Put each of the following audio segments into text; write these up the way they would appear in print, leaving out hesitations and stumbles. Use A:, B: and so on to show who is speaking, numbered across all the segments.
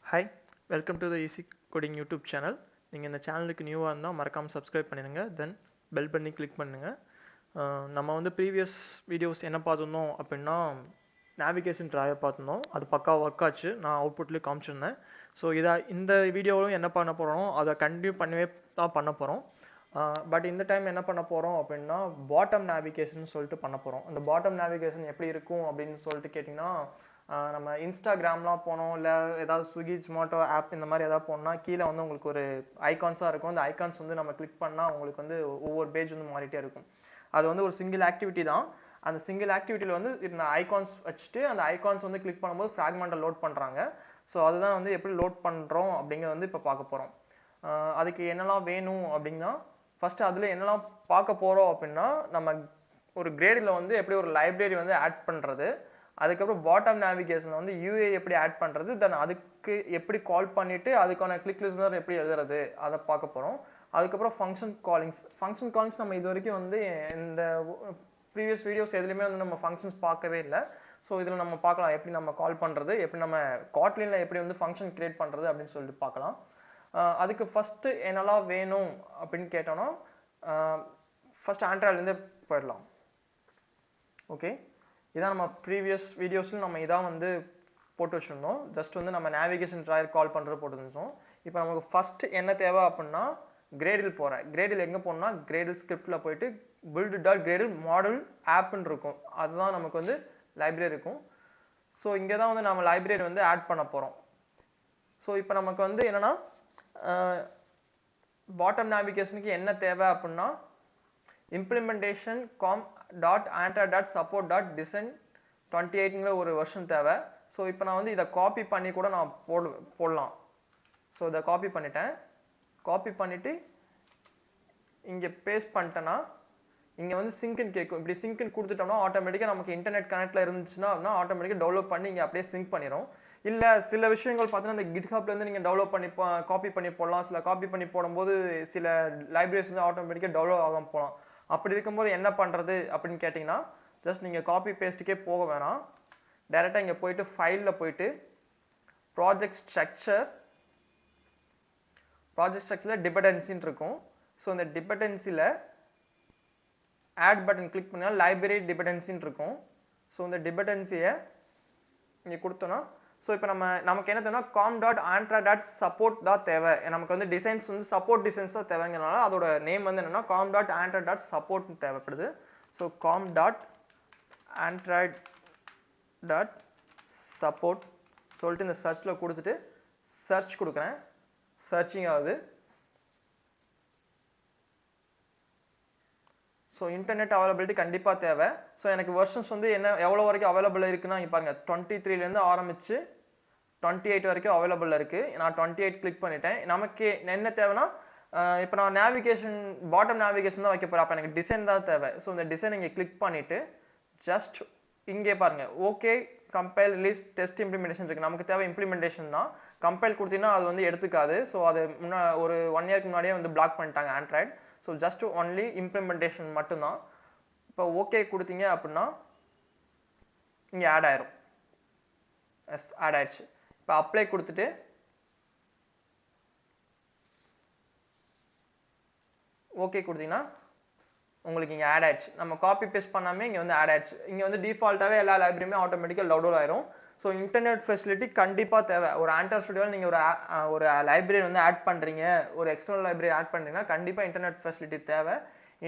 A: Hi, welcome to the easy coding YouTube channel. நீங்கள் இந்த சேனலுக்கு நியூவாக இருந்தால் மறக்காமல் சப்ஸ்கிரைப் பண்ணிடுங்க. தென் பெல் பண்ணி கிளிக் பண்ணுங்கள். நம்ம வந்து ப்ரீவியஸ் வீடியோஸ் என்ன பார்த்துருந்தோம் அப்படின்னா நேவிகேஷன் ட்ராயர் பார்த்துருந்தோம். அது பக்கா ஒர்க் ஆச்சு. நான் அவுட்புட்லேயே காமிச்சிருந்தேன். ஸோ இந்த வீடியோவிலும் என்ன பண்ண போகிறோம், அதை கண்டினியூ பண்ணவே தான் பண்ண போகிறோம். பட் இந்த டைம் என்ன பண்ண போகிறோம் அப்படின்னா பாட்டம் நேவிகேஷன் சொல்லிட்டு பண்ண போகிறோம். அந்த பாட்டம் நேவிகேஷன் எப்படி இருக்கும் அப்படின்னு சொல்லிட்டு கேட்டிங்கன்னா, நம்ம இன்ஸ்டாகிராம்லாம் போனோம், இல்லை ஏதாவது ஸ்விக்கி ஜொமேட்டோ ஆப் இந்த மாதிரி ஏதாவது போனோம்னா கீழே வந்து உங்களுக்கு ஒரு ஐகான்ஸாக இருக்கும். அந்த ஐகான்ஸ் வந்து நம்ம கிளிக் பண்ணால் உங்களுக்கு வந்து ஒவ்வொரு பேஜ் வந்து மாறிட்டே இருக்கும். அது வந்து ஒரு சிங்கிள் ஆக்டிவிட்டி தான். அந்த சிங்கிள் ஆக்டிவிட்டியில் வந்து இந்த ஐகான்ஸ் வச்சுட்டு அந்த ஐகான்ஸ் வந்து கிளிக் பண்ணும்போது ஃப்ராக்மெண்ட்டை லோட் பண்ணுறாங்க. ஸோ அதுதான் வந்து எப்படி லோட் பண்ணுறோம் அப்படிங்கிறத வந்து இப்போ பார்க்க போகிறோம். அதுக்கு என்னெல்லாம் வேணும் அப்படின்னா, ஃபஸ்ட்டு அதில் என்னெல்லாம் பார்க்க போகிறோம் அப்படின்னா, நம்ம ஒரு கிரேடில் வந்து எப்படி ஒரு லைப்ரரி வந்து ஆட் பண்ணுறது, அதுக்கப்புறம் பாட்டம் நேவிகேஷன் வந்து யூஏ எப்படி ஆட் பண்ணுறது, தென் அதுக்கு எப்படி கால் பண்ணிவிட்டு அதுக்கான கிளிக் லிஸ்னர் எப்படி எழுதுறது, அதை பார்க்க போகிறோம். அதுக்கப்புறம் ஃபங்க்ஷன் காலிங்ஸ் நம்ம இது வரைக்கும் வந்து இந்த ப்ரீவியஸ் வீடியோஸ் எதுலையுமே வந்து நம்ம ஃபங்க்ஷன்ஸ் பார்க்கவே இல்லை. ஸோ இதில் நம்ம பார்க்கலாம் எப்படி நம்ம கால் பண்ணுறது, எப்படி நம்ம காட்லினில் எப்படி வந்து ஃபங்க்ஷன் கிரியேட் பண்ணுறது அப்படின்னு சொல்லிட்டு பார்க்கலாம். அதுக்கு ஃபஸ்ட்டு என்னெல்லாம் வேணும் அப்படின்னு கேட்டோன்னா, ஃபஸ்ட் ஆண்ட்ராய்ட்லேருந்தே போயிடலாம். ஓகே, இதான் நம்ம ப்ரீவியஸ் வீடியோஸில் நம்ம இதான் வந்து போட்டு வச்சுருந்தோம். ஜஸ்ட் வந்து நம்ம நேவிகேஷன் ட்ராயர் கால் பண்ணுறது போட்டு வச்சுருந்தோம். இப்போ நமக்கு ஃபஸ்ட்டு என்ன தேவை அப்படின்னா, கிரேடில் போகிறேன். கிரேடில் எங்கே போகணும்னா, கிரேடில் ஸ்கிரிப்டில் போயிட்டு build.gradle மாடல் ஆப்னு இருக்கும். அதுதான் நமக்கு வந்து லைப்ரரி இருக்கும். ஸோ இங்கே தான் வந்து நம்ம லைப்ரரி வந்து ஆட் பண்ண போகிறோம். ஸோ இப்போ நமக்கு வந்து என்னென்னா, பாட்டம் நேவிகேஷனுக்கு என்ன தேவை அப்படின்னா, implementation com.android.support.design 28ங்கிற ஒரு வெர்ஷன் தேவை. ஸோ இப்போ நான் வந்து இதை காப்பி பண்ணி கூட நான் போடலாம். ஸோ இதை காப்பி பண்ணிட்டேன். காப்பி பண்ணிவிட்டு இங்கே பேஸ்ட் பண்ணிட்டேன்னா இங்கே வந்து சிங்க்னு கேட்கும். இப்படி சிங்க்னு கொடுத்துட்டோம்னா ஆட்டோமேட்டிக்காக நமக்கு இன்டர்நெட் கனெக்டில் இருந்துச்சுன்னா அப்படின்னா ஆட்டோமேட்டிக்காக டெவலப் பண்ணி இங்கே அப்படியே சிங்க் பண்ணிடும். இல்லை சில விஷயங்கள் பார்த்தீங்கன்னா இந்த கிட்ஹப்லேருந்து நீங்கள் டெவலப் பண்ணி காப்பி பண்ணி போடலாம். சில காப்பி பண்ணி போடும்போது சில லைப்ரரிஸ் வந்து ஆட்டோமேட்டிக்காக டெவலப் ஆகாமல் போகலாம். அப்படி இருக்கும்போது என்ன பண்ணுறது அப்படின்னு கேட்டிங்கன்னா, ஜஸ்ட் நீங்கள் காப்பி பேஸ்ட்டுக்கே போக வேணாம். டைரெக்டாக இங்கே போயிட்டு ஃபைலில் போயிட்டு ப்ராஜெக்ட் ஸ்ட்ரக்சரில் டிபெண்டன்சின்னு இருக்கும். ஸோ இந்த டிபெண்டன்சியில் ஆட் பட்டன் கிளிக் பண்ணால் லைப்ரரி டிபெண்டன்சின்னு இருக்கும். ஸோ இந்த டிபெண்டன்சியை இங்கே கொடுத்தோன்னா, ஸோ இப்போ நமக்கு என்ன தேவைன்னா com.android.support தான் தேவை. நமக்கு வந்து டிசைன்ஸ் வந்து சப்போர்ட் டிசைன்ஸ் தான் தேவைங்கிறனால அதோட நேம் வந்து என்னென்னா com.android.support தேவைப்படுது. ஸோ com.android.support சொல்லிட்டு இந்த சர்ச்சில் கொடுத்துட்டு சர்ச் கொடுக்குறேன். சர்ச்சிங் ஆகுது. ஸோ இன்டர்நெட் அவைலபிலிட்டி கண்டிப்பாக தேவை. ஸோ எனக்கு வெர்ஷன்ஸ் வந்து எவ்வளோ வரைக்கும் அவைலபிள் இருக்குன்னா இங்கே பாருங்கள், 23லேருந்து ஆரம்பித்து 28 வரைக்கும் அவைலபிள் இருக்குது. நான் 28 கிளிக் பண்ணிட்டேன். நமக்கு என்ன தேவைன்னா, இப்போ நான் பாட்டம் நேவிகேஷன் தான் வைக்க போகிறேன். அப்போ எனக்கு டிசைன் தான் தேவை. ஸோ இந்த டிசைன் இங்கே கிளிக் பண்ணிவிட்டு ஜஸ்ட் இங்கே பாருங்கள், okay compile release test implementation இருக்குது. நமக்கு தேவை இம்ப்ளிமெண்டேஷன் தான். கம்பைல் கொடுத்தீங்கன்னா அது வந்து எடுத்துக்காது. ஸோ அது ஒரு 1 இயர்க்கு முன்னாடியே வந்து பிளாக் பண்ணிட்டாங்க Android. So just only implementation மட்டும்தான். இப்போ ஓகே கொடுத்தீங்க அப்படின்னா இங்கே ஆட் ஆயிரும். எஸ், ஆட் ஆயிடுச்சு. இப்போ அப்ளை கொடுத்துட்டு ஓகே கொடுத்தீங்கன்னா உங்களுக்கு இங்கே ஆட் ஆயிடுச்சு. நம்ம காப்பி பேஸ்ட் பண்ணாமே இங்கே வந்து ஆட் ஆயிடுச்சு. இங்கே வந்து டிஃபால்ட்டாகவே எல்லா லைப்ரரியுமே ஆட்டோமேட்டிக்காக டவுன்லோட் ஆயிரும். ஸோ இன்டர்நெட் ஃபெசிலிட்டி கண்டிப்பாக தேவை. ஒரு ஆண்ட்ராய்ட் ஸ்டுடியோவில் நீங்கள் ஒரு லைப்ரரி வந்து ஆட் பண்ணுறீங்க, ஒரு எக்ஸ்டர்னல் லைப்ரரி ஆட் பண்ணுறீங்கன்னா கண்டிப்பாக இன்டர்நெட் ஃபெசிலிட்டி தேவை.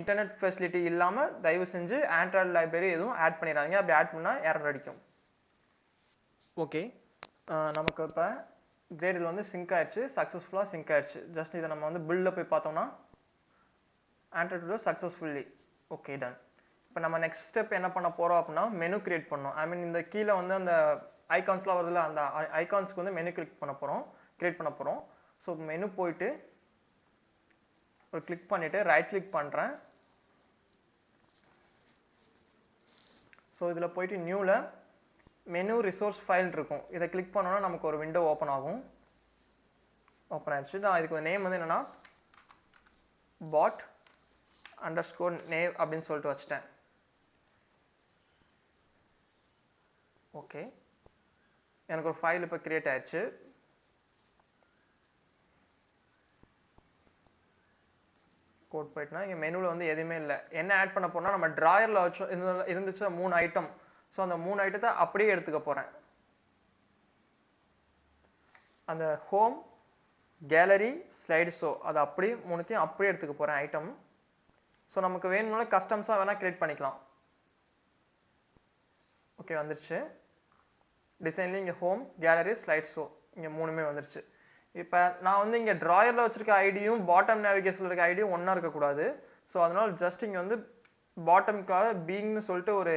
A: இன்டர்நெட் ஃபெசிலிட்டி இல்லாமல் தயவு செஞ்சு ஆண்ட்ராய்டு லைப்ரரி எதுவும் ஆட் பண்ணிடாதீங்க. அப்படி ஆட் பண்ணால் எரர் அடிக்கும். ஓகே, நமக்கு இப்போ கிரேடில் வந்து சிங்க் ஆயிடுச்சு, சக்ஸஸ்ஃபுல்லாக சிங்க் ஆயிடுச்சு. ஜஸ்ட் இதை நம்ம வந்து பில்டில் போய் பார்த்தோம்னா ஆண்ட்ராய்டு சக்ஸஸ்ஃபுல்லி ஓகே டன். இப்போ நம்ம நெக்ஸ்ட் ஸ்டெப் என்ன பண்ண போகிறோம் அப்படின்னா மெனு கிரியேட் பண்ணோம். ஐ மீன் இந்த கீழே வந்து அந்த ஐகான்ஸ்லாம் வருதுல்ல, அந்த ஐகான்ஸ்க்கு வந்து மெனு கிரியேட் பண்ண போகிறோம். ஸோ மெனு போயிட்டு ஒரு கிளிக் பண்ணிவிட்டு ரைட் கிளிக் பண்ணுறேன். ஸோ இதில் போயிட்டு நியூவில் மெனு ரிசோர்ஸ் ஃபைல் இருக்கும். இதை கிளிக் பண்ணோன்னா நமக்கு ஒரு விண்டோ ஓப்பன் ஆகும். ஓப்பன் ஆயிடுச்சு. நான் இதுக்கு நேம் வந்து என்னென்னா bot_nav அப்படின்னு சொல்லிட்டு வச்சுட்டேன். ஓகே, எனக்கு ஒரு ஃபைல் இப்போ கிரியேட் ஆயிடுச்சு. கோட் போயிட்டுனா இங்கே மெனுவில் வந்து எதுவுமே இல்லை. என்ன ஆட் பண்ண போனால் நம்ம ட்ராயரில் வச்சு இருந்துச்சு 3 ஐட்டம். ஸோ அந்த 3 ஐட்டத்தை அப்படியே எடுத்துக்க போகிறேன். அந்த ஹோம், கேலரி, ஸ்லைடு ஷோ அது அப்படியே 3த்தையும் அப்படியே எடுத்துக்க போகிறேன் ஐட்டம். ஸோ நமக்கு வேணும்னாலும் கஸ்டம்ஸாக வேணால் க்ரியேட் பண்ணிக்கலாம். ஓகே, வந்துருச்சு. டிசைன்லேயும் இங்கே ஹோம், கேலரி, ஸ்லைட் ஷோ இங்கே 3மே வந்துருச்சு. இப்போ நான் வந்து இங்கே ட்ராயரில் வச்சுருக்க ஐடியும் பாட்டம் நேவிகேஷனில் இருக்க ஐடியும் ஒன்றா இருக்கக்கூடாது. ஸோ அதனால் ஜஸ்ட் இங்கே வந்து பாட்டம்காக பீங்னு சொல்லிட்டு ஒரு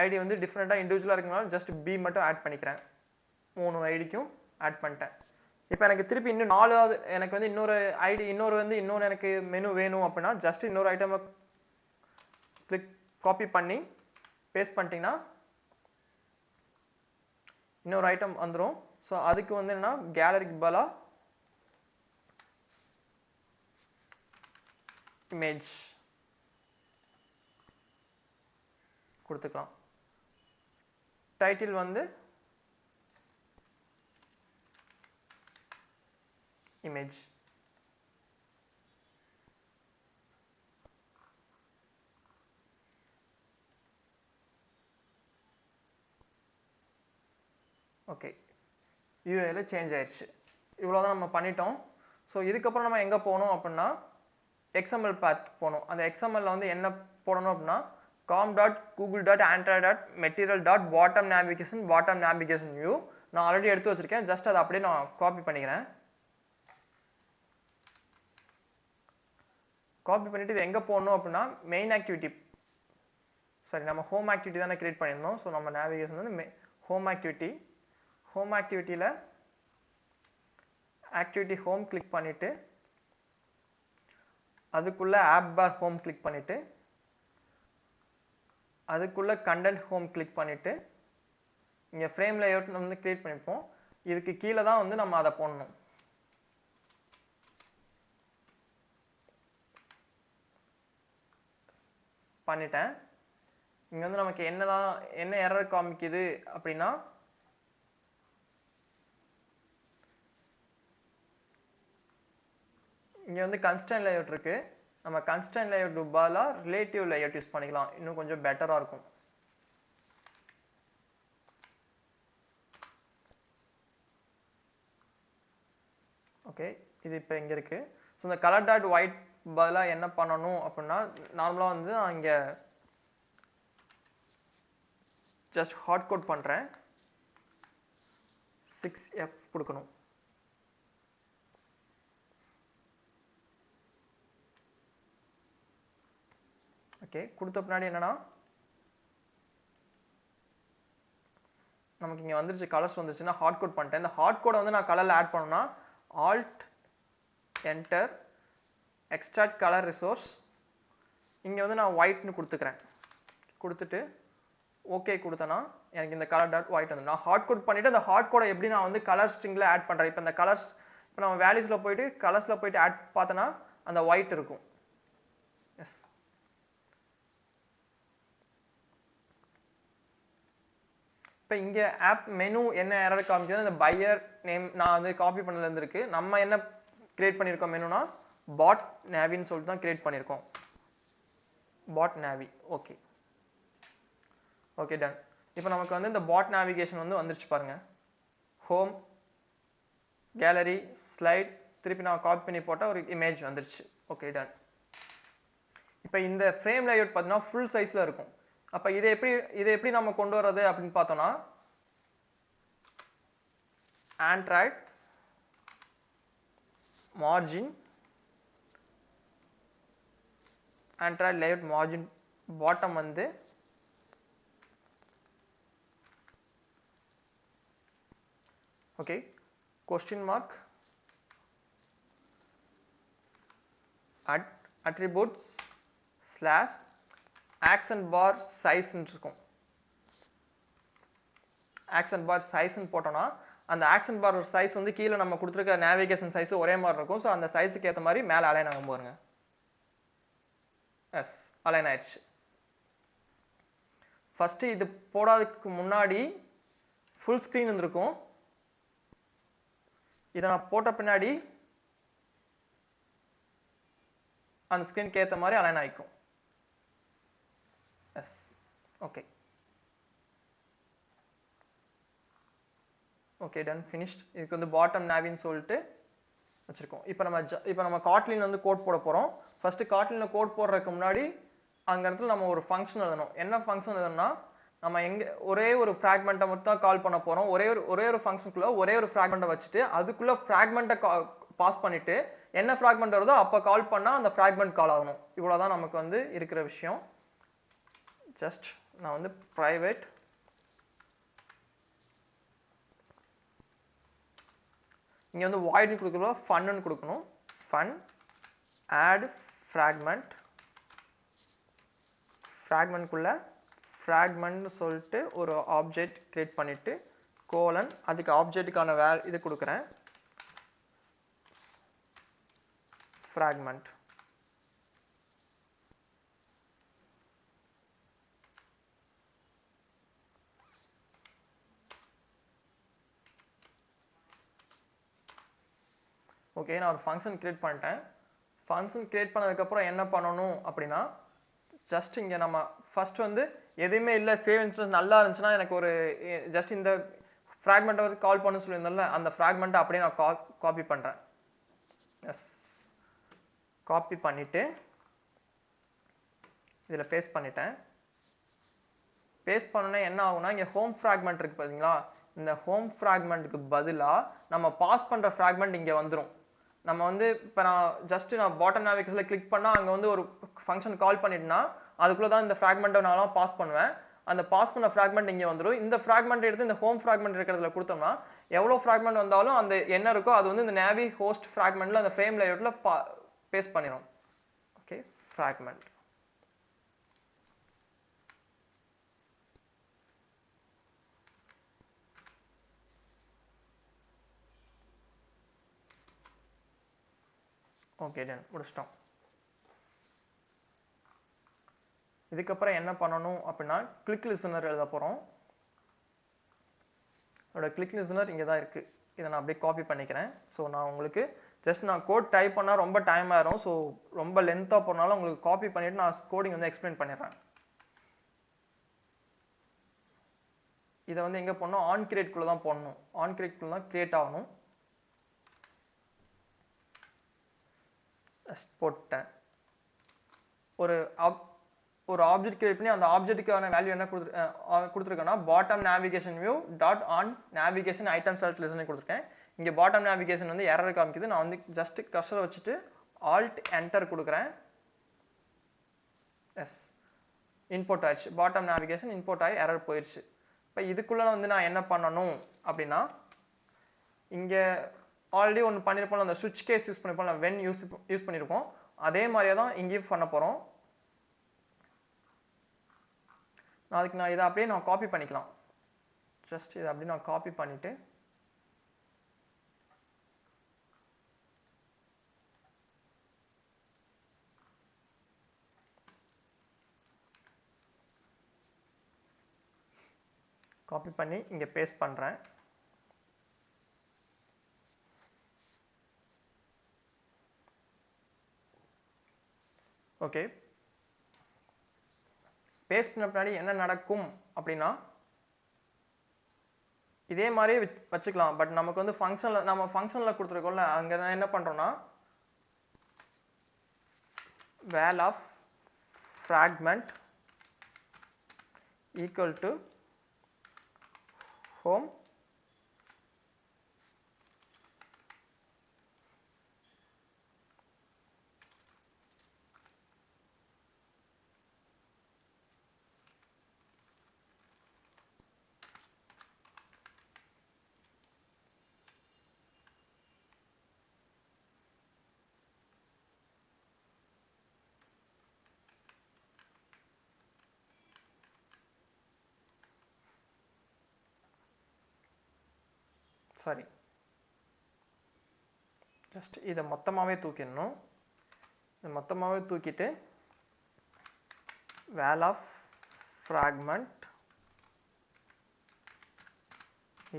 A: ஐடி வந்து டிஃப்ரெண்ட்டாக இண்டிவிஜுவலாக இருக்கனால ஜஸ்ட் பி மட்டும் ஆட் பண்ணிக்கிறேன். 3 ஐடிக்கும் ஆட் பண்ணிட்டேன். இப்போ எனக்கு திருப்பி இன்னும் 4வது எனக்கு வந்து இன்னொரு ஐடி இன்னொரு எனக்கு மெனு வேணும் அப்படின்னா ஜஸ்ட் இன்னொரு ஐட்டமை கிளிக் காப்பி பண்ணி பேஸ்ட் பண்ணிட்டீங்கன்னா இன்னொரு ஐட்டம் வந்துடும். ஸோ அதுக்கு வந்து என்னன்னா கேலரிக்கு பதிலாக இமேஜ் கொடுத்துக்கலாம். டைட்டில் வந்து இமேஜ். ஓகே, யூஐல சேஞ்ச் ஆயிடுச்சு. இவ்வளோதான் நம்ம பண்ணிட்டோம். ஸோ இதுக்கப்புறம் நம்ம எங்கே போகணும் அப்படின்னா XML பாத் போகணும். அந்த XML வந்து என்ன போடணும் அப்படின்னா com.google.android.material.bottom view நான் ஆல்ரெடி எடுத்து வச்சிருக்கேன். ஜஸ்ட் அதை அப்படியே நான் காப்பி பண்ணிக்கிறேன். காப்பி பண்ணிட்டு இது எங்கே போடணும் அப்படின்னா மெயின் ஆக்டிவிட்டி, சரி நம்ம ஹோம் ஆக்டிவிட்டி தானே கிரியேட் பண்ணியிருந்தோம். ஸோ நம்ம நேவிகேஷன் வந்து ஹோம் ஆக்டிவிட்டியில் ஆக்டிவிட்டி ஹோம் கிளிக் பண்ணிவிட்டு அதுக்குள்ளே ஆப் பார் ஹோம் கிளிக் பண்ணிவிட்டு அதுக்குள்ளே கண்டென்ட் ஹோம் கிளிக் பண்ணிவிட்டு இங்கே ஃப்ரேம் லேஅவுட் வந்து கிரியேட் பண்ணிப்போம். இதுக்கு கீழே தான் வந்து நம்ம அதை போடணும். பண்ணிட்டேன். இங்கே வந்து நமக்கு என்ன எரர் காமிக்குது அப்படின்னா இங்கே வந்து கன்ஸ்டன்ட் லேஅவுட் இருக்கு. நம்ம கன்ஸ்டன்ட் லேஅவுட் பதிலாக ரிலேட்டிவ் லேஅவுட் யூஸ் பண்ணிக்கலாம். இன்னும் கொஞ்சம் பெட்டராக இருக்கும். ஓகே, இது இப்போ இங்கே இருக்கு. ஸோ இந்த கலர் டாட் ஒயிட் பதிலாக என்ன பண்ணணும் அப்படின்னா நார்மலாக வந்து நான் இங்கே ஜஸ்ட் ஹார்ட் கோட் பண்ணுறேன். 6F கொடுக்கணும். ஓகே, கொடுத்த பின்னாடி என்னன்னா நமக்கு இங்கே வந்துருச்சு, கலர்ஸ் வந்துருச்சுன்னா ஹார்ட் கோட் பண்ணிட்டேன். இந்த ஹார்ட் கோடை வந்து நான் கலரில் ஆட் பண்ணணும்னா alt enter extract colour resource. இங்கே வந்து நான் ஒயிட்னு கொடுத்துக்கிறேன். கொடுத்துட்டு ஓகே கொடுத்தேன்னா எனக்கு இந்த கலர் டாட் ஒயிட் வந்து நான் ஹார்ட் கோட் பண்ணிவிட்டு அந்த ஹார்ட் கோடை எப்படி நான் வந்து கலர் ஸ்ட்ரிங்கில் ஆட் பண்ணுறேன். இப்போ இந்த கலர்ஸ் இப்போ நம்ம வேல்யூஸில் போயிட்டு கலர்ஸில் போயிட்டு ஆட் பார்த்தோன்னா அந்த ஒயிட் இருக்கும். எஸ், இப்போ இங்கே ஆப் மெனு என்ன எரர் காமிக்குது, இந்த பையர் நேம் நான் வந்து காப்பி பண்ணதுலேருந்து இருக்கு. நம்ம என்ன கிரியேட் பண்ணியிருக்கோம் மெனுனா பாட் நேவின்னு சொல்லிட்டு தான் கிரியேட் பண்ணியிருக்கோம். Bot navy. Okay okay, done. இப்போ நமக்கு வந்து இந்த பாட் நேவிகேஷன் வந்து வந்துருச்சு பாருங்க. ஹோம், கேலரி, ஸ்லைட், திருப்பி நான் காப்பி பண்ணி போட்டால் ஒரு இமேஜ் வந்துருச்சு. Okay, done. இப்போ இந்த ஃப்ரேம் லேஅவுட் பார்த்தீங்கன்னா ஃபுல் சைஸில் இருக்கும். அப்போ இதை எப்படி நம்ம கொண்டு வர்றது அப்படின்னு பார்த்தோம்னா Android margin Android layout margin bottom வந்து okay question mark attributes slash action bar சைஸ்ன்னு இருக்கும். ஆக்சன் பார் சைஸ்ன்னு போட்டோம்னா அந்த ஆக்சன் பார் சைஸ் வந்து கீழே நம்ம கொடுத்துருக்க நேவிகேஷன் சைஸ் ஒரே மாதிரி இருக்கும். ஸோ அந்த சைஸுக்கு ஏற்ற மாதிரி மேலே அலைன் ஆகும் பாருங்க. எஸ், அலைன் ஆயிடுச்சு. ஃபர்ஸ்ட் இது போடாததுக்கு முன்னாடி ஃபுல் ஸ்க்ரீன் இருந்திருக்கும். இதை நான் போட்ட பின்னாடி அந்த ஸ்க்ரீனுக்கு ஏற்ற மாதிரி அலைன் ஆகிக்கும். Yes, okay okay done, finished. இதுக்கு வந்து பாட்டம் நாவின்னு சொல்லிட்டு வச்சிருக்கோம். இப்போ நம்ம காட்லின் வந்து கோட் போட போகிறோம். ஃபர்ஸ்ட் காட்லினில் கோட் போடுறதுக்கு முன்னாடி அங்க இடத்துல நம்ம ஒரு ஃபங்க்ஷன் எழுதணும். என்ன ஃபங்க்ஷன் எழுதணும்னா, நம்ம ஒரே ஒரு ஃப்ராக்மெண்ட்டை மட்டும் தான் கால் பண்ண போறோம். ஒரே ஒரு ஃபங்க்ஷனுக்குள்ள ஒரே ஒரு ஃப்ராக்மெண்ட்டை வச்சுட்டு அதுக்குள்ள ஃப்ராக்மெண்ட்டை பாஸ் பண்ணிட்டு என்ன ஃப்ராக்மெண்ட் வருதோ அப்போ கால் பண்ணா அந்த ஃப்ராக்மெண்ட் கால் ஆகணும். இவ்வளவுதான் நமக்கு வந்து இருக்கிற விஷயம். ஜஸ்ட் நான் வந்து பிரைவேட் இங்க வந்து void கொடுக்கறோம், ஃபன்னு கொடுக்கணும். ஃபன் add fragment, ஃப்ராக்மெண்ட்குள்ள ஃப்ராக்மெண்ட் சொல்லிட்டு ஒரு ஆப்ஜெக்ட் கிரியேட் பண்ணிட்டு கோலன் அதுக்கு ஆப்ஜெக்ட்டுக்கான இது கொடுக்குறேன், ஃப்ராக்மெண்ட். ஓகே, நான் ஒரு ஃபங்க்ஷன் கிரியேட் பண்ணிட்டேன். ஃபங்க்ஷன் கிரியேட் பண்ணதுக்கப்புறம் என்ன பண்ணணும் அப்படின்னா, ஜஸ்ட் இங்கே நம்ம ஃபர்ஸ்ட் வந்து எதுவுமே இல்லை, சேவ் இன்ஸ்டன்ஸ் நல்லா இருந்துச்சுன்னா எனக்கு ஒரு ஜஸ்ட் இந்த ஃப்ராக்மெண்ட்டை வந்து கால் பண்ண சொல்லியிருந்தேன்ல, அந்த ஃப்ராக்மெண்ட்டை அப்படியே நான் காப்பி பண்ணுறேன். எஸ், காப்பி பண்ணிவிட்டு இதில் பேஸ்ட் பண்ணிட்டேன். பேஸ்ட் பண்ணோன்னே என்ன ஆகும்னா, இங்கே ஹோம் ஃப்ராக்மெண்ட் இருக்குது பார்த்தீங்களா, இந்த ஹோம் ஃப்ராக்மெண்ட்டுக்கு பதிலாக நம்ம பாஸ் பண்ணுற ஃப்ராக்மெண்ட் இங்கே வந்துடும். நம்ம வந்து இப்போ நான் பாட்டம் நேவிகேஷனில் கிளிக் பண்ணால் அங்கே வந்து ஒரு ஃபங்க்ஷன் கால் பண்ணிட்டுனா அதுக்குள்ளே தான் இந்த ஃப்ராக்மெண்ட்டை நான் பாஸ் பண்ணுவேன். அந்த பாஸ் பண்ண ஃப்ராக்மெண்ட் இங்கே வந்துடும். இந்த ஃப்ராக்மெண்ட் எடுத்து இந்த ஹோம் ஃப்ராக்மெண்ட் இருக்கிறதுல கொடுத்தோம்னா எவ்வளோ ஃப்ராக்மெண்ட் வந்தாலும் அந்த என்ன இருக்கோ அது வந்து இந்த நேவி ஹோஸ்ட் ஃப்ராக்மெண்ட்டில் அந்த ஃப்ரேம் லேஅவுட்டில் பேஸ்ட் பண்ணிடும். Okay, fragment. ஓகே டன், முடிச்சிட்டோம். இதுக்கப்புறம் என்ன பண்ணணும் அப்படின்னா, கிளிக் லிசனர் எழுத போகிறோம். அதோட கிளிக் லிசனர் இங்கே தான் இருக்குது. இதை நான் அப்படியே காப்பி பண்ணிக்கிறேன். ஸோ நான் உங்களுக்கு ஜஸ்ட் நான் கோட் டைப் பண்ணால் ரொம்ப டைம் ஆயிரும். ஸோ ரொம்ப லென்த்தாக போனாலும் உங்களுக்கு காப்பி பண்ணிவிட்டு நான் கோடிங் வந்து எக்ஸ்பிளைன் பண்ணிடுறேன். இதை வந்து எங்கே போடணும், ஆன் கிரியேட்குள்ளே தான் போடணும். ஆன் கிரியேட்குள்ளே தான் கிரியேட் ஆகணும். போட்டேன். ஒரு ஆப்ஜெக்ட் கிரியேட் பண்ணி அந்த ஆப்ஜெக்ட்டுக்கான வேல்யூ என்ன கொடுத்துருக்கேன்னா, bottom navigation view dot on navigation item select லிஸ்ட்னு கொடுத்துருக்கேன். இங்கே பாட்டம் நேவிகேஷன் வந்து எரர் காமிக்குது. நான் வந்து ஜஸ்ட் கர்சரை வச்சுட்டு ஆல்ட் என்டர் கொடுக்குறேன். எஸ், இன்போர்ட் ஆயிடுச்சு. பாட்டம் நேவிகேஷன் இன்போர்ட் ஆகி எரர் போயிடுச்சு. இப்போ இதுக்குள்ள வந்து நான் என்ன பண்ணணும் அப்படின்னா, இங்கே ஆல்ரெடி ஒன்று பண்ணியிருப்போம், அந்த சுவிட்ச் கேஸ் யூஸ் பண்ணியிருப்போம், வென் யூஸ் பண்ணியிருப்போம். அதே மாதிரியே தான் இங்கேயும் பண்ண போகிறோம். அதுக்கு நான் இதை அப்படியே நான் காப்பி பண்ணிக்கலாம். ஜஸ்ட் இதை அப்படியே நான் காப்பி பண்ணிட்டு காப்பி பண்ணி இங்கே பேஸ்ட் பண்ணுறேன். ஓகே, பேஸ்ட் பண்ண பின்னாடி என்ன நடக்கும் அப்படின்னா, இதே மாதிரியே வச்சுக்கலாம். பட் நமக்கு வந்து நம்ம ஃபங்க்ஷனில் கொடுத்துருக்கோம்ல, அங்கே தான் என்ன பண்ணுறோம்னா, val of fragment equal to home sorry, just இதை மொத்தமாகவே தூக்கிடணும். இதை மொத்தமாகவே தூக்கிட்டு val of fragment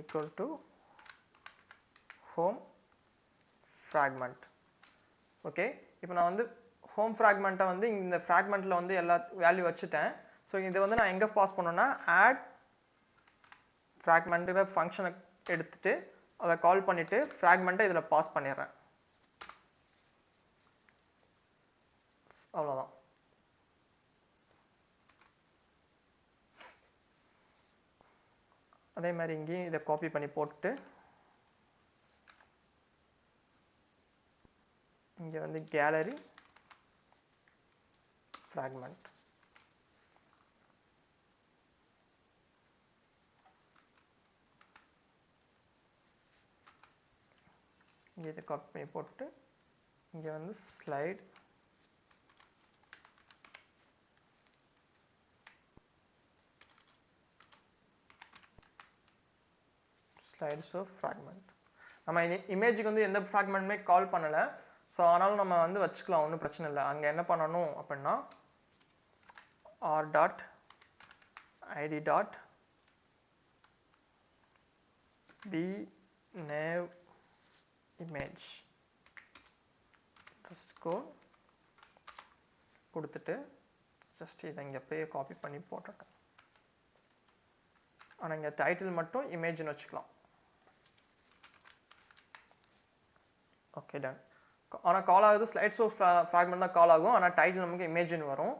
A: equal to home fragment. Okay, இப்போ நான் வந்து ஹோம் ஃப்ராக்மெண்ட்டை வந்து இந்த ஃப்ராக்மெண்ட்டில் வந்து எல்லா வேல்யூ வச்சுட்டேன். ஸோ இதை வந்து நான் எங்கே பாஸ் பண்ணோன்னா ஆட் ஃப்ராக்மெண்ட்டுங்கிற ஃபங்க்ஷனை எடுத்துட்டு அதை கால் பண்ணிவிட்டு ஃப்ராக்மெண்ட்டை இதில் பாஸ் பண்ணிடுறேன். அவ்வளோதான். அதே மாதிரி இங்கேயும் இதை காப்பி பண்ணி போட்டுட்டு இங்கே வந்து கேலரி ஃப்ராக்மெண்ட் இங்கே இதை காப்பி பண்ணி போட்டுட்டு இங்கே வந்து ஸ்லைட் ஸ்லைட்ஸ் ஆஃப் ஃப்ராக்மெண்ட். நம்ம இமேஜுக்கு வந்து எந்த ஃப்ராக்மெண்ட்டுமே கால் பண்ணலை. ஸோ ஆனாலும் நம்ம வந்து வச்சுக்கலாம், ஒன்றும் பிரச்சனை இல்லை. அங்கே என்ன பண்ணணும் அப்படின்னா r dot id dot b nav image கொடுத்துட்டு ஜஸ்ட் இதை இங்கே அப்படியே காப்பி பண்ணி போட்டுட்டேன். ஆனால் இங்கே டைட்டில் மட்டும் இமேஜ்னு வச்சுக்கலாம். Okay done. ஆனால் கால் ஆகுது ஸ்லைட்ஸ் ஆஃப் ஃப்ராக்மெண்ட் தான் கால் ஆகும், ஆனால் டைட்டில் நமக்கு இமேஜ்னு வரும்.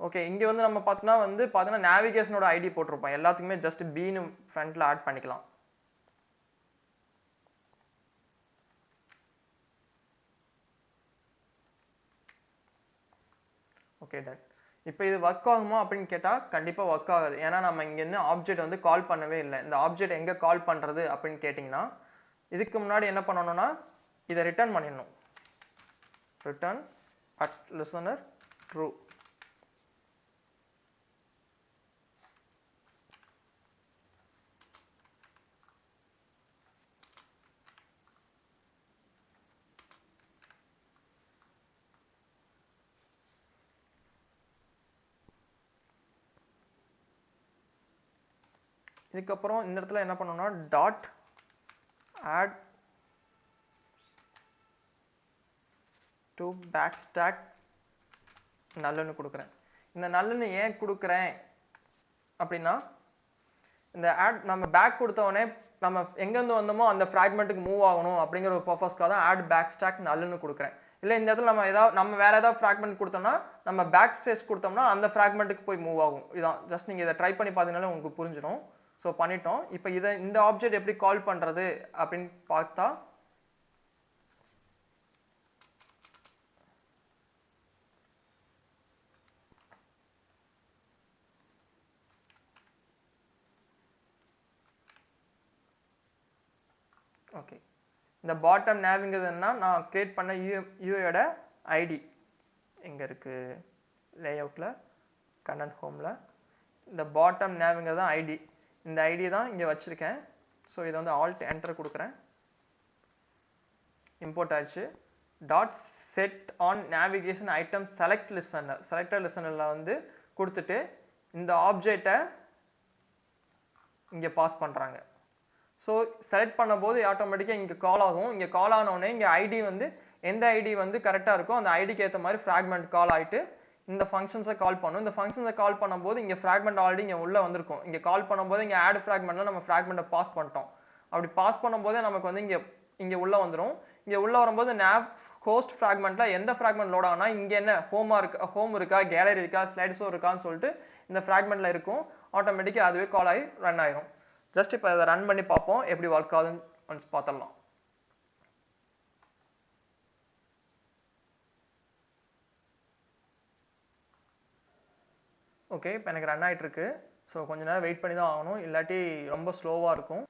A: ஓகே, இங்கே வந்து நம்ம பார்த்தோன்னா நேவிகேஷனோட ஐடி போட்டிருப்போம். எல்லாத்துக்குமே ஜஸ்ட் பீனு ஃப்ரண்ட்டில் ஆட் பண்ணிக்கலாம். Okay done. இப்போ இது ஒர்க் ஆகுமா அப்படின்னு கேட்டால் கண்டிப்பாக ஒர்க் ஆகாது. ஏன்னா நம்ம இங்கே இன்னும் ஆப்ஜெக்ட் வந்து கால் பண்ணவே இல்லை. இந்த ஆப்ஜெக்ட் எங்கே கால் பண்ணுறது அப்படின்னு கேட்டிங்கன்னா இதுக்கு முன்னாடி என்ன பண்ணணும்னா இதை ரிட்டர்ன் பண்ணிடணும். Return at listener true. இதுக்கப்புறம் இந்த இடத்துல என்ன பண்ணணும்னா டாட் ஆட் டு பேக்ஸ்டாக் நல்லுன்னு கொடுக்குறேன். இந்த நல்லுன்னு ஏன் கொடுக்குறேன் அப்படின்னா இந்த ஆட் நம்ம பேக் கொடுத்தவொடனே நம்ம எங்கேருந்து வந்தோமோ அந்த ஃப்ராக்மெண்ட்டுக்கு மூவ் ஆகணும் அப்படிங்கிற ஒரு பர்பஸ்க்காக தான் ஆட் பேக்ஸ்டாக் நல்லுன்னு கொடுக்குறேன். இல்லை இந்த இடத்துல நம்ம வேற ஏதாவது ஃப்ராக்மெண்ட் கொடுத்தோம்னா நம்ம பேக் ஸ்பேஸ் கொடுத்தோம்னா அந்த ஃப்ராக்மெண்ட்டுக்கு போய் மூவ் ஆகும். இதான் ஜஸ்ட் நீங்கள் இதை ட்ரை பண்ணி பார்த்தீங்கன்னாலே உங்களுக்கு புரிஞ்சிடும். ஸோ பண்ணிட்டோம். இப்போ இந்த ஆப்ஜெக்ட் எப்படி கால் பண்ணுறது அப்படின்னு பார்த்தா ஓகே, இந்த பாட்டம் நேவிங்கிறது என்ன, நான் கிரியேட் பண்ண யூஐயோட ஐடி எங்கே இருக்குது, லேஅவுட்டில் கண்டென்ட் ஹோமில் இந்த பாட்டம் நேவிங்கிறது தான் ஐடி. இந்த ஐடி தான் இங்கே வச்சுருக்கேன். ஸோ இதை வந்து ஆல்ட் என்டர் கொடுக்குறேன். இம்போர்ட் ஆயிடுச்சு. Dot set on navigation item select listener, selector லிசனரில் வந்து கொடுத்துட்டு இந்த ஆப்ஜெக்டை இங்கே பாஸ் பண்ணுறாங்க. ஸோ செலக்ட் பண்ணும்போது ஆட்டோமேட்டிக்காக இங்கே கால் ஆகும். இங்கே கால் ஆனோடனே இங்கே ஐடி வந்து எந்த ஐடி வந்து கரெக்டாக இருக்கோ அந்த ஐடிக்கு ஏற்ற மாதிரி ஃப்ராக்மெண்ட் கால் ஆகிட்டு இந்த ஃபங்க்ஷன்ஸை கால் பண்ணும். இந்த ஃபங்க்ஷன்ஸை கால் பண்ணும்போது இங்கே ஃப்ராக்மெண்ட் ஆல்ரெடி இங்கே உள்ளே வந்திருக்கும். இங்கே கால் பண்ணும்போது இங்கே ஆட் ஃப்ராக்மெண்ட்டில் நம்ம ஃப்ராக்மெண்ட்டை பாஸ் பண்ணிட்டோம். அப்படி பாஸ் பண்ணும்போதே நமக்கு வந்து இங்கே உள்ளே வந்துடும். இங்கே உள்ளே வரும்போது ஹோஸ்ட் ஃப்ராக்மெண்ட்டில் எந்த ஃப்ராக்மெண்ட் லோட் ஆகுனா இங்கே என்ன ஹோம் இருக்கா, கேலரி இருக்கா, ஸ்லைட்ஸோ இருக்கான்னு சொல்லிட்டு இந்த ஃப்ராக்மெண்ட்டில் இருக்கும். ஆட்டோமேட்டிக்காக அதுவே கால் ஆகி ரன் ஆயிரும். ஜஸ்ட் இப்போ அதை ரன் பண்ணி பார்ப்போம் எப்படி ஒர்க் ஆகுதுன்னு ஒன்ஸ் பார்த்துடலாம். ஓகே, இப்போ எனக்கு ரன் ஆகிட்டு இருக்கு. ஸோ கொஞ்ச நேரம் வெயிட் பண்ணி தான் ஆகணும், இல்லாட்டி ரொம்ப ஸ்லோவாக இருக்கும்.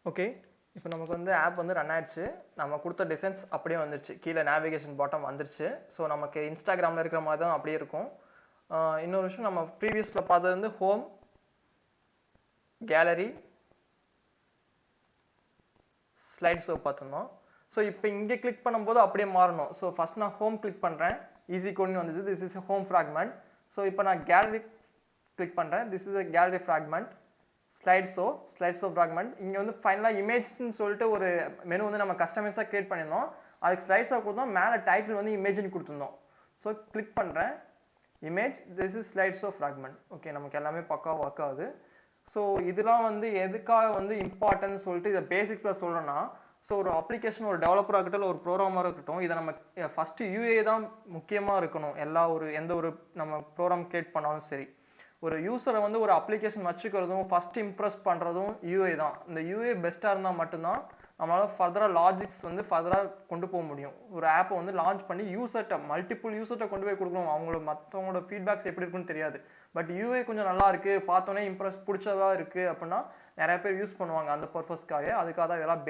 A: ஓகே, இப்போ நமக்கு வந்து ஆப் வந்து ரன் ஆயிடுச்சு. நம்ம கொடுத்த டிசைன்ஸ் அப்படியே வந்துருச்சு, கீழே நேவிகேஷன் பாட்டம் வந்துருச்சு. ஸோ நமக்கு இன்ஸ்டாகிராமில் இருக்கிற மாதிரி தான் அப்படியே இருக்கும். இன்னொரு விஷயம், நம்ம ப்ரீவியஸில் பார்த்தது வந்து ஹோம், கேலரி, ஸ்லைட் ஷோ பார்த்துருந்தோம். ஸோ இப்போ இங்கே கிளிக் பண்ணும்போது அப்படியே மாறணும். ஸோ ஃபர்ஸ்ட் நான் ஹோம் கிளிக் பண்ணுறேன், ஈஸி கோட்னு வந்துச்சு. This is home fragment. So இப்போ நான் கேலரி கிளிக் பண்ணுறேன், this is a gallery fragment. Slide show fragment. இங்கே வந்து ஃபைனலாக இமேஜ்னு சொல்லிட்டு ஒரு மெனு வந்து நம்ம கஸ்டமைஸாக கிரியேட் பண்ணியிருந்தோம். அதுக்கு ஸ்லைட்ஸாக கொடுத்தோம், மேலே டைட்டில் வந்து இமேஜ்னு கொடுத்துருந்தோம். ஸோ கிளிக் பண்ணுறேன், image, this is slides of fragment. Okay, நமக்கு எல்லாமே பக்காவாக ஒர்க் ஆகுது. ஸோ இதெல்லாம் வந்து எதுக்காக வந்து இம்பார்ட்டன்ட் சொல்லிட்டு இதை பேசிக்ஸாக சொல்கிறேன்னா, ஸோ ஒரு அப்ளிகேஷன் ஒரு டெவலப்பராக இருக்கட்டும், ஒரு ப்ரோக்ராமராக இருக்கட்டும், இதை நம்ம ஃபஸ்ட்டு யூஏ தான் முக்கியமாக இருக்கணும். எந்த ஒரு நம்ம ப்ரோக்ராம் கிரியேட் பண்ணாலும் சரி, ஒரு யூஸரை வந்து ஒரு அப்ளிகேஷன் வச்சுக்கிறதும் ஃபர்ஸ்ட் இம்ப்ரெஸ் பண்ணுறதும் யூஏ தான். இந்த யூஏ பெஸ்ட்டாக இருந்தால் மட்டும்தான் நம்மளால் ஃபர்தராக லாஜிக்ஸ் வந்து ஃபர்தராக கொண்டு போக முடியும். ஒரு ஆப்பை வந்து லான்ச் பண்ணி யூசர்கிட்ட மல்டிபிள் யூசர்கிட்ட கொண்டு போய் கொடுக்கணும். மற்றவங்களோட ஃபீட்பேக்ஸ் எப்படி இருக்குன்னு தெரியாது. பட் யூஏ கொஞ்சம் நல்லா இருக்கு, பார்த்தோன்னே பிடிச்சதா இருக்கு அப்படின்னா நிறைய பேர் யூஸ் பண்ணுவாங்க அந்த பர்பஸ்க்காக. அதுக்காக தான் இதெல்லாம்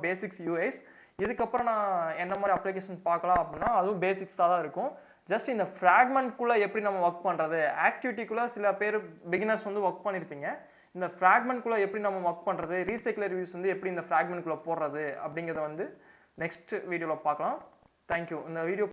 A: பேசிக்ஸ் யூஐஸ். இதுக்கப்புறம் நான் என்ன மாதிரி அப்ளிகேஷன் பார்க்கலாம் அப்படின்னா அதுவும் பேசிக்ஸ் தான் இருக்கும். ஜஸ்ட் இந்த ஃப்ராக்மெண்ட்குள்ளே எப்படி நம்ம ஒர்க் பண்ணுறது, ஆக்டிவிட்டிக்குள்ளே சில பேர் பிகினர்ஸ் வந்து ஒர்க் பண்ணியிருப்பீங்க. இந்த ஃப்ராக்மெண்ட்குள்ளே எப்படி நம்ம ஒர்க் பண்ணுறது, ரீசைக்கிளர் ரிவ்யூஸ் வந்து எப்படி இந்த ஃப்ராக்மெண்ட்குள்ளே போடுறது அப்படிங்கிறத வந்து நெக்ஸ்ட் வீடியோவில் பார்க்கலாம். தேங்க்யூ. இந்த வீடியோ